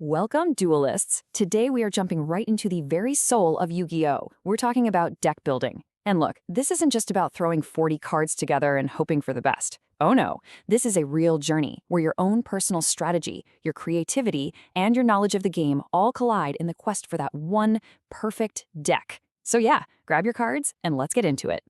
Welcome, duelists! Today we are jumping right into the very soul of Yu-Gi-Oh! We're talking about deck building. And look, this isn't just about throwing 40 cards together and hoping for the best. Oh no, this is a real journey where your own personal strategy, your creativity, and your knowledge of the game all collide in the quest for that one perfect deck. So yeah, grab your cards and let's get into it.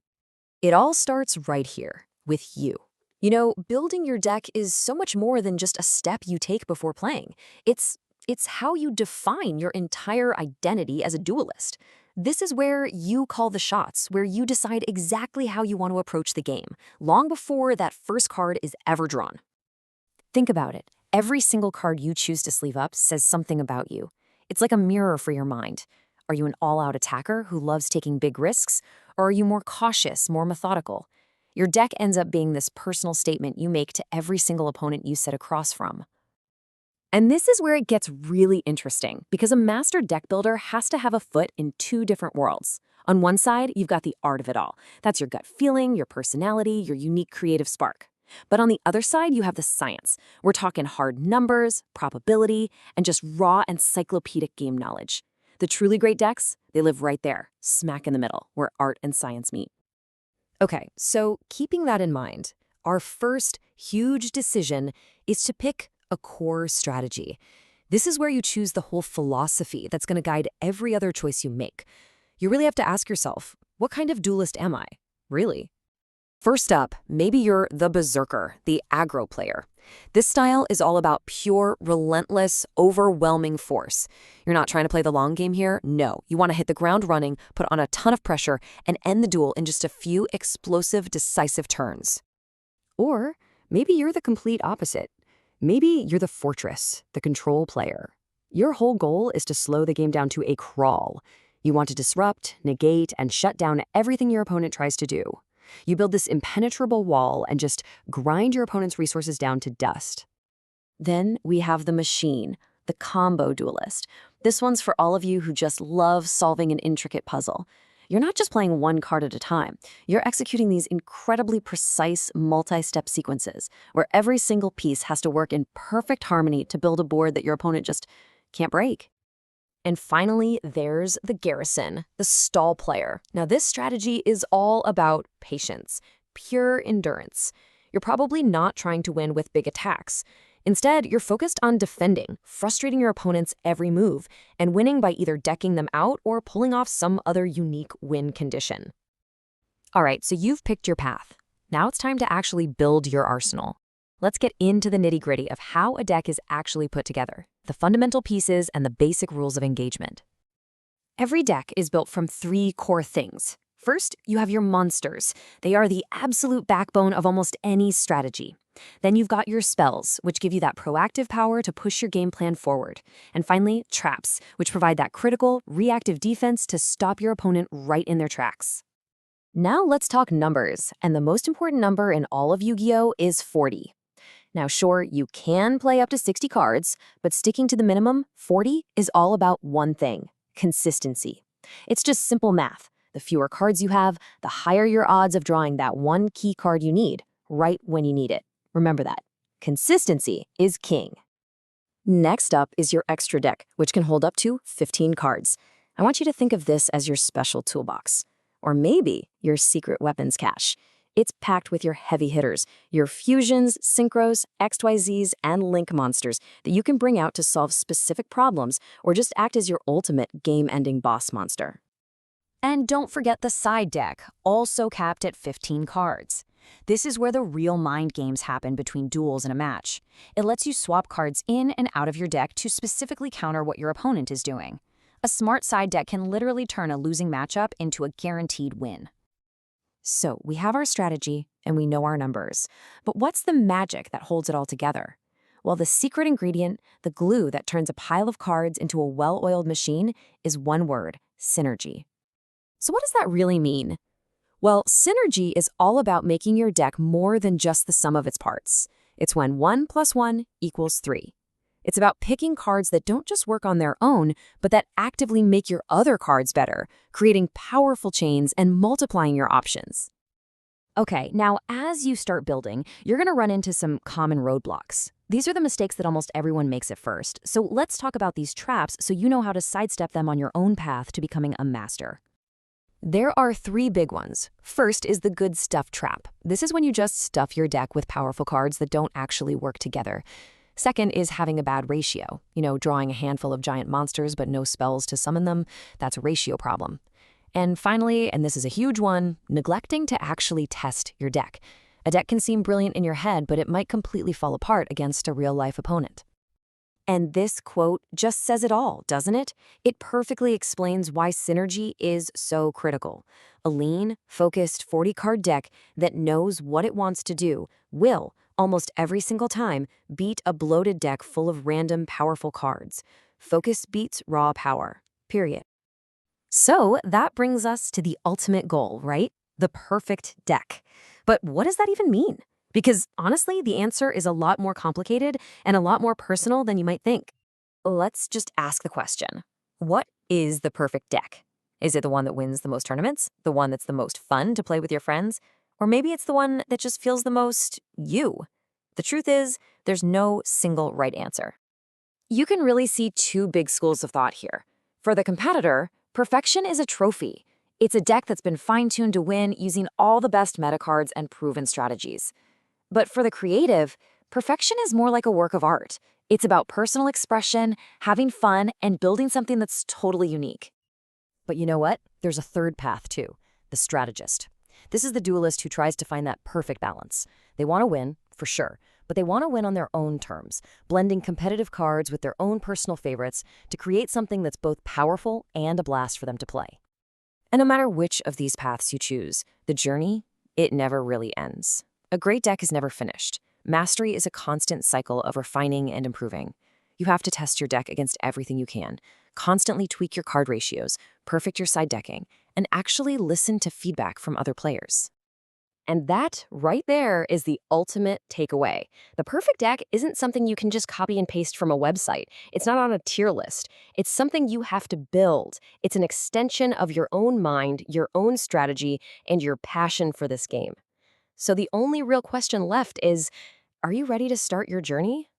It all starts right here, with you. You know, building your deck is so much more than just a step you take before playing. It's how you define your entire identity as a duelist. This is where you call the shots, where you decide exactly how you want to approach the game, long before that first card is ever drawn. Think about it. Every single card you choose to sleeve up says something about you. It's like a mirror for your mind. Are you an all-out attacker who loves taking big risks, or are you more cautious, more methodical? Your deck ends up being this personal statement you make to every single opponent you sit across from. And this is where it gets really interesting, because a master deck builder has to have a foot in two different worlds. On one side, you've got the art of it all. That's your gut feeling, your personality, your unique creative spark. But on the other side, you have the science. We're talking hard numbers, probability, and just raw encyclopedic game knowledge. The truly great decks, they live right there, smack in the middle, where art and science meet. Okay, so keeping that in mind, our first huge decision is to pick a core strategy. This is where you choose the whole philosophy that's going to guide every other choice you make. You really have to ask yourself, what kind of duelist am I? Really? First up, maybe you're the berserker, the aggro player. This style is all about pure, relentless, overwhelming force. You're not trying to play the long game here. No, you want to hit the ground running, put on a ton of pressure, and end the duel in just a few explosive, decisive turns. Or maybe you're the complete opposite. Maybe you're the fortress, the control player. Your whole goal is to slow the game down to a crawl. You want to disrupt, negate, and shut down everything your opponent tries to do. You build this impenetrable wall and just grind your opponent's resources down to dust. Then we have the machine, the combo duelist. This one's for all of you who just love solving an intricate puzzle. You're not just playing one card at a time. You're executing these incredibly precise multi-step sequences where every single piece has to work in perfect harmony to build a board that your opponent just can't break. And finally, there's the garrison, the stall player. Now, this strategy is all about patience, pure endurance. You're probably not trying to win with big attacks. Instead, you're focused on defending, frustrating your opponent's every move, and winning by either decking them out or pulling off some other unique win condition. All right, so you've picked your path. Now it's time to actually build your arsenal. Let's get into the nitty-gritty of how a deck is actually put together, the fundamental pieces and the basic rules of engagement. Every deck is built from three core things. First, you have your monsters. They are the absolute backbone of almost any strategy. Then you've got your spells, which give you that proactive power to push your game plan forward. And finally, traps, which provide that critical, reactive defense to stop your opponent right in their tracks. Now let's talk numbers, and the most important number in all of Yu-Gi-Oh! Is 40. Now sure, you can play up to 60 cards, but sticking to the minimum, 40 is all about one thing: consistency. It's just simple math. The fewer cards you have, the higher your odds of drawing that one key card you need, right when you need it. Remember that. Consistency is king. Next up is your extra deck, which can hold up to 15 cards. I want you to think of this as your special toolbox, or maybe your secret weapons cache. It's packed with your heavy hitters, your fusions, synchros, XYZs, and link monsters that you can bring out to solve specific problems or just act as your ultimate game-ending boss monster. And don't forget the side deck, also capped at 15 cards. This is where the real mind games happen between duels in a match. It lets you swap cards in and out of your deck to specifically counter what your opponent is doing. A smart side deck can literally turn a losing matchup into a guaranteed win. So we have our strategy and we know our numbers. But what's the magic that holds it all together? Well, the secret ingredient, the glue that turns a pile of cards into a well-oiled machine, is one word: synergy. So what does that really mean? Well, synergy is all about making your deck more than just the sum of its parts. It's when 1 + 1 = 3. It's about picking cards that don't just work on their own, but that actively make your other cards better, creating powerful chains and multiplying your options. Okay, now as you start building, you're going to run into some common roadblocks. These are the mistakes that almost everyone makes at first, so let's talk about these traps so you know how to sidestep them on your own path to becoming a master. There are 3 big ones. First is the good stuff trap. This is when you just stuff your deck with powerful cards that don't actually work together. Second is having a bad ratio. Drawing a handful of giant monsters but no spells to summon them. That's a ratio problem. And finally, and this is a huge one, neglecting to actually test your deck. A deck can seem brilliant in your head, but it might completely fall apart against a real-life opponent. And this quote just says it all, doesn't it? It perfectly explains why synergy is so critical. A lean, focused 40-card deck that knows what it wants to do will, almost every single time, beat a bloated deck full of random powerful cards. Focus beats raw power, period. So that brings us to the ultimate goal, right? The perfect deck. But what does that even mean? Because honestly, the answer is a lot more complicated and a lot more personal than you might think. Let's just ask the question. What is the perfect deck? Is it the one that wins the most tournaments? The one that's the most fun to play with your friends? Or maybe it's the one that just feels the most you? The truth is, there's no single right answer. You can really see 2 big schools of thought here. For the competitor, perfection is a trophy. It's a deck that's been fine-tuned to win using all the best meta cards and proven strategies. But for the creative, perfection is more like a work of art. It's about personal expression, having fun, and building something that's totally unique. But you know what? There's a third path too, the strategist. This is the duelist who tries to find that perfect balance. They want to win, for sure, but they want to win on their own terms, blending competitive cards with their own personal favorites to create something that's both powerful and a blast for them to play. And no matter which of these paths you choose, the journey, it never really ends. A great deck is never finished. Mastery is a constant cycle of refining and improving. You have to test your deck against everything you can, constantly tweak your card ratios, perfect your side decking, and actually listen to feedback from other players. And that, right there, is the ultimate takeaway. The perfect deck isn't something you can just copy and paste from a website. It's not on a tier list. It's something you have to build. It's an extension of your own mind, your own strategy, and your passion for this game. So the only real question left is, are you ready to start your journey?